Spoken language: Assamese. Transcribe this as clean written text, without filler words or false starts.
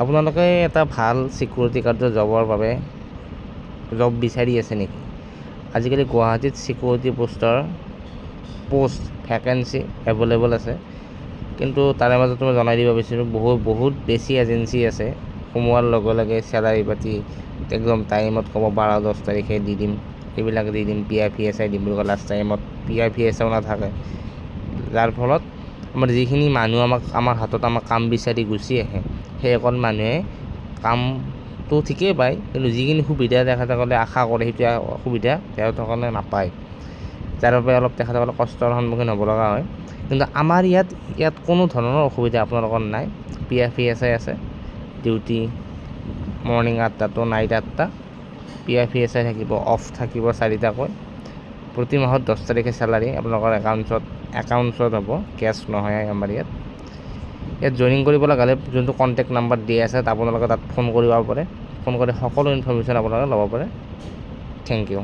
আপোনালোকে এটা ভাল ছিকিউৰিটি গাৰ্ডৰ জবৰ বাবে জব বিচাৰি আছে নেকি? আজিকালি গুৱাহাটীত ছিকিউৰিটি পোষ্ট ভেকেঞ্চি এভেইলেবল আছে, কিন্তু তাৰে মাজত মই জনাই দিব বিচাৰোঁ বহুত বেছি এজেঞ্চি আছে। সোমোৱাৰ লগে লগে চেলাৰী পাতি একদম টাইমত ক'ব 12-10 তাৰিখে দি দিম, এইবিলাক দি দিম, PF-ESI দিম বুলি কয়, লাষ্ট টাইমত PF-ESIও নাথাকে। যাৰ ফলত আমাৰ যিখিনি মানুহ আমাৰ হাতত কাম বিচাৰি গুচি আহে, সেই অকণ মানুহে কামটো ঠিকেই পায়, কিন্তু যিখিনি সুবিধা তেখেতসকলে আশা কৰে সেইটো সুবিধা তেখেতসকলে নাপায়, যাৰ বাবে অলপ তেখেতসকলে কষ্টৰ সন্মুখীন হ'ব লগা হয়। কিন্তু আমাৰ ইয়াত কোনো ধৰণৰ অসুবিধা আপোনালোকৰ নাই। PF-ESI আছে, ডিউটি মৰ্ণিং 8টা to নাইট 8টা, PF-ESI থাকিব, অফ থাকিব 4টাকৈ। প্ৰতি মাহত 10 তাৰিখে চেলাৰী আপোনালোকৰ একাউণ্টছত হ'ব, কেছ নহয় আমাৰ ইয়াত জইনিং কৰিব লগা হ'লে যোনটো কণ্টেক্ট নাম্বাৰ দিয়া আছে আপোনালোকে তাত ফোন কৰিব পাৰে, ফোন কৰি সকলো ইনফৰ্মেশ্যন আপোনালোকে ল'ব পাৰে। Thank U.